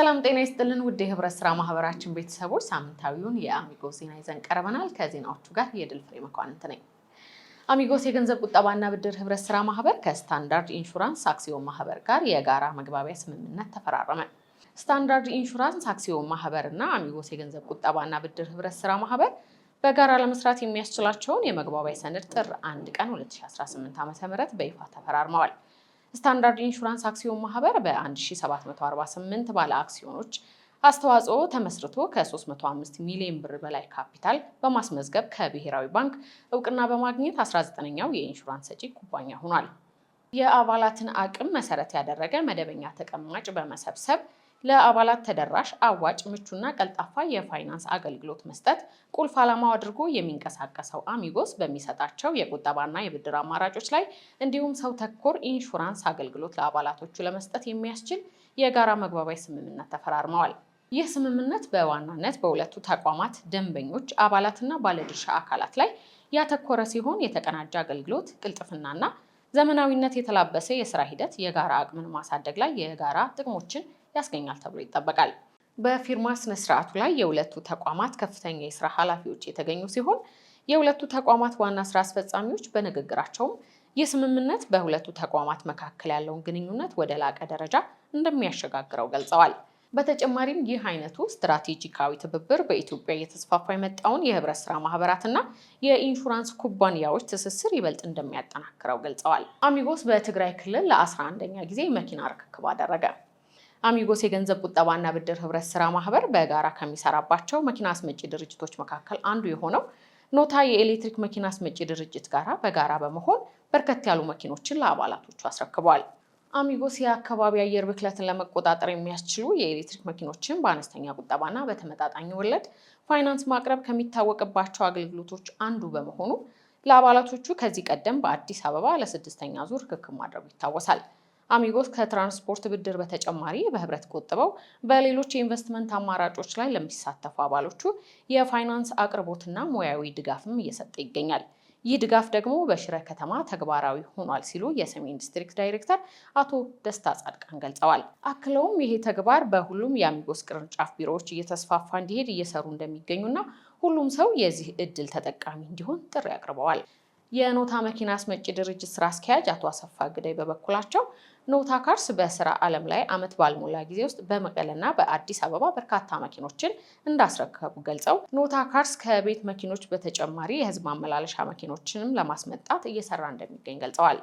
ሰላም ጤና ይስጥልን ውድ የህብረት ስራ ማህበራችን ቤተሰቦች ሳምንታዊውን የአሚጎስ ዜና ይዘን ቀርበናል። ከዜናዎቹ ጋር የድል ፍሬ መኳንንት ነኝ። አሚጎስ የገንዘብ ቁጠባና ብድር ህብረት ስራ ማህበር ከስታንዳርድ ኢንሹራንስ አክሲዮን ማህበር ጋር የጋራ መግባቢያ ስምምነት ተፈራረመ። ስታንዳርድ ኢንሹራንስ አክሲዮን ማህበር እና አሚጎስ የገንዘብ ቁጠባና ብድር ህብረት ስራ ማህበር በጋራ ለመስራት የሚያስችላቸውን የመግባቢያ ሰነድ ጥር 1 ቀን 2018 ዓ.ም በይፋ ተፈራርመዋል። ስታንዳርድ ኢንሹራንስ አክሲዮን ማህበር በ1748 ባለ አክሲዮኖች አስተዋጽኦ ተመስርቶ ከ305 ሚሊዮን ብር በላይ ካፒታል በማስመዝገብ ከብሔራዊ ባንክ እውቅና በማግኘት 19ኛው የኢንሹራንስ ሰጪ ኩባንያ ሆኗል። የአባላትን አቅም መሰረት ያደረገ መደበኛ ተቀማጭ በመሰብሰብ ለአባላት ተደራሽ አዋጭ ምቹና ቀልጣፋ የፋይናንስ አገልግሎት መስጠት ቁልፍ ዓላማው አድርጎ የሚንቀሳቀሰው አሚጎስ በሚሰጣቸው የቁጠባና የብድር አማራጮች ላይ እንዲሁም ሰው ተኮር ኢንሹራንስ አገልግሎት ለአባላቶቹ ለመስጠት የሚያስችል የጋራ መግባቢያ ስምምነት ተፈራርመዋል። ይህ ስምምነት በዋናነት በሁለቱ ተቋማት ደንበኞች፣ አባላትና ባለድርሻ አካላት ላይ ያተኮረ ሲሆን የተቀናጀ አገልግሎት፣ ቅልጥፍናና ዘመናዊነት የተላበሰ የስራ ሂደት የጋራ አቅምን ማሳደግ ላይ የጋራ ጥቅሞችን ያስገኛል ተብሎ ይጠበቃል። በፊርማ ስነ ስርዓቱ ላይ የሁለቱ ተቋማት ከፍተኛ የስራ ኃላፊዎች የተገኙ ሲሆን የሁለቱ ተቋማት ዋና ስራ አስፈጻሚዎች በንግግራቸውም ይህ ስምምነት በሁለቱ ተቋማት መካከል ያለውን ግንኙነት ወደ ላቀ ደረጃ እንደሚያሸጋግረው ገልጸዋል። በተጨማሪም ይህ አይነቱ ስትራቴጂካዊ ትብብር በኢትዮጵያ እየተስፋፋ የመጣውን የህብረት ስራ ማህበራትና የኢንሹራንስ ኩባንያዎች ትስስር ይበልጥ እንደሚያጠናክረው ገልጸዋል። አሚጎስ በትግራይ ክልል ለ11ኛ ጊዜ መኪና ርክክብ አደረገ። አሚጎስ የገንዘብ ቁጠባና ብድር ህብረት ስራ ማህበር በጋራ ከሚሰራባቸው መኪና አስመጪ ድርጅቶች መካከል አንዱ የሆነው ኖታ የኤሌክትሪክ መኪና አስመጪ ድርጅት ጋራ በጋራ በመሆን በርከት ያሉ መኪኖችን ለአባላቶቹ አስረክበዋል። አሚጎስ የአካባቢ አየር ብክለትን ለመቆጣጠር የሚያስችሉ የኤሌክትሪክ መኪኖችን በአነስተኛ ቁጠባና በተመጣጣኝ ወለድ ፋይናንስ ማቅረብ ከሚታወቅባቸው አገልግሎቶች አንዱ በመሆኑ ለአባላቶቹ ከዚህ ቀደም በአዲስ አበባ ለ6ኛ ዙር ርክክብ ማድረጉ ይታወሳል። አሚጎስ ከትራንስፖርት ብድር በተጨማሪ በህብረት ቆጥበው በሌሎች የኢንቨስትመንት አማራጮች ላይ ለሚሳተፉ አባሎቹ የፋይናንስ አቅርቦትና ሙያዊ ድጋፍም እየሰጠ ይገኛል። ይህ ድጋፍ ደግሞ በሽረ ከተማ ተግባራዊ ሆኗል ሲሉ የሰሜን ዲስትሪክት ዳይሬክተር አቶ ደስታ ጻድቃን ገልጸዋል። አክለውም ይሄ ተግባር በሁሉም የአሚጎስ ቅርንጫፍ ቢሮዎች እየተስፋፋ እንዲሄድ እየሰሩ እንደሚገኙና ሁሉም ሰው የዚህ እድል ተጠቃሚ እንዲሆን ጥሪ አቅርበዋል። የኖታ መኪና አስመጪ ድርጅት ስራ አስኪያጅ አቶ አሰፋ ግዳይ በበኩላቸው ኖታ ካርስ በስራ ዓለም ላይ ዓመት ባልሞላ ጊዜ ውስጥ በመቀለና በአዲስ አበባ በርካታ መኪኖችን እንዳስረከቡ ገልጸው ኖታ ካርስ ከቤት መኪኖች በተጨማሪ የህዝብ ማመላለሻ መኪኖችንም ለማስመጣት እየሰራ እንደሚገኝ ገልጸዋል።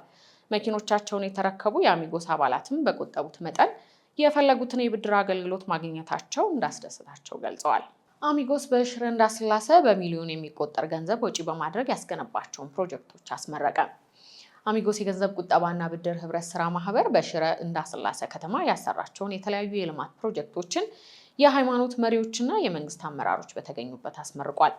መኪኖቻቸውን የተረከቡ የአሚጎስ አባላትም በቆጠቡት መጠን የፈለጉትን የብድር አገልግሎት ማግኘታቸው እንዳስደሰታቸው ገልጸዋል። አሚጎስ በሽረ እንዳስላሴ በሚሊዮን የሚቆጠር ገንዘብ ወጪ በማድረግ ያስገነባቸውን ፕሮጀክቶች አስመረቀ። አሚጎስ የገንዘብ ቁጠባና ብድር ህብረት ስራ ማህበር በሽረ እንዳስላሴ ከተማ ያሰራቸውን የተለያዩ የልማት ፕሮጀክቶችን የሃይማኖት መሪዎችና የመንግስት አመራሮች በተገኙበት አስመርቋል።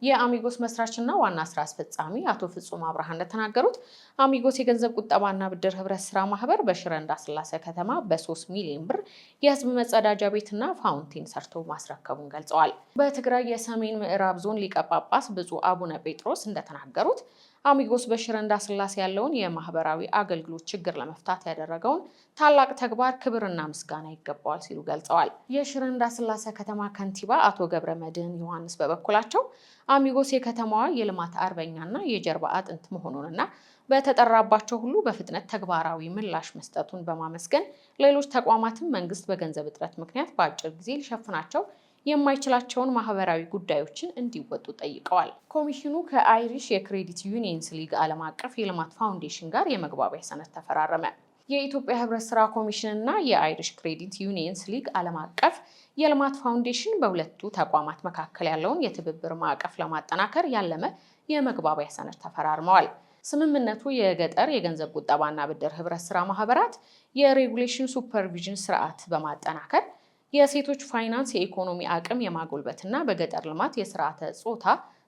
የአሚጎስ መስራችና ዋና ስራ አስፈጻሚ አቶ ፍጹም አብርሃ እንደተናገሩት አሚጎስ የገንዘብ ቁጠባና ብድር ህብረት ስራ ማህበር በሽረ እንዳስላሴ ከተማ በ3 ሚሊዮን ብር የህዝብ መጸዳጃ ቤትና ፋውንቴን ሰርቶ ማስረከቡን ገልጸዋል። በትግራይ የሰሜን ምዕራብ ዞን ሊቀ ጳጳስ ብፁዕ አቡነ ጴጥሮስ እንደተናገሩት አሚጎስ በሽረ እንዳስላሴ ያለውን የማህበራዊ አገልግሎት ችግር ለመፍታት ያደረገውን ታላቅ ተግባር ክብርና ምስጋና ይገባዋል ሲሉ ገልጸዋል። የሽረ እንዳስላሴ ከተማ ከንቲባ አቶ ገብረ መድህን ዮሐንስ በበኩላቸው አሚጎስ የከተማዋ የልማት አርበኛና የጀርባ አጥንት መሆኑንና በተጠራባቸው ሁሉ በፍጥነት ተግባራዊ ምላሽ መስጠቱን በማመስገን ሌሎች ተቋማትም መንግስት በገንዘብ እጥረት ምክንያት በአጭር ጊዜ ሊሸፍናቸው የማይችላቸውን ማህበራዊ ጉዳዮችን እንዲወጡ ጠይቀዋል። ኮሚሽኑ ከአይሪሽ የክሬዲት ዩኒየንስ ሊግ ዓለም አቀፍ የልማት ፋውንዴሽን ጋር የመግባቢያ ሰነድ ተፈራረመ። የኢትዮጵያ ህብረት ስራ ኮሚሽን እና የአይሪሽ ክሬዲት ዩኒየንስ ሊግ ዓለም አቀፍ የልማት ፋውንዴሽን በሁለቱ ተቋማት መካከል ያለውን የትብብር ማዕቀፍ ለማጠናከር ያለመ የመግባቢያ ሰነድ ተፈራርመዋል። ስምምነቱ የገጠር የገንዘብ ቁጠባና ብድር ህብረት ስራ ማህበራት የሬጉሌሽን ሱፐርቪዥን ስርዓት በማጠናከር የሴቶች ፋይናንስ የኢኮኖሚ አቅም የማጎልበትና በገጠር ልማት የስርዓተ ጾታ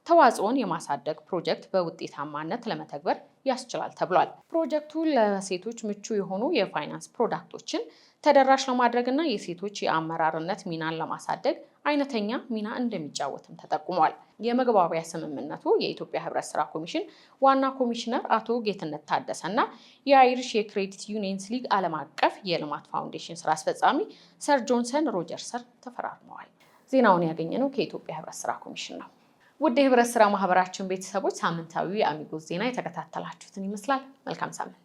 ተዋጽኦን የማሳደግ ፕሮጀክት በውጤታማነት ለመተግበር ያስችላል ተብሏል። ፕሮጀክቱ ለሴቶች ምቹ የሆኑ የፋይናንስ ፕሮዳክቶችን ተደራሽ ለማድረግና የሴቶች የአመራርነት ሚናን ለማሳደግ አይነተኛ ሚና እንደሚጫወትም ተጠቁሟል። የመግባቢያ ስምምነቱ የኢትዮጵያ ህብረት ስራ ኮሚሽን ዋና ኮሚሽነር አቶ ጌትነት ታደሰና የአይሪሽ የክሬዲት ዩኒየንስ ሊግ ዓለም አቀፍ የልማት ፋውንዴሽን ስራ አስፈጻሚ ሰር ጆንሰን ሮጀርሰን ተፈራርመዋል። ዜናውን ያገኘነው ከኢትዮጵያ ህብረት ስራ ኮሚሽን ነው። ውድ የህብረት ስራ ማህበራችን ቤተሰቦች ሳምንታዊ የአሚጎስ ዜና የተከታተላችሁትን ይመስላል። መልካም ሳምንት።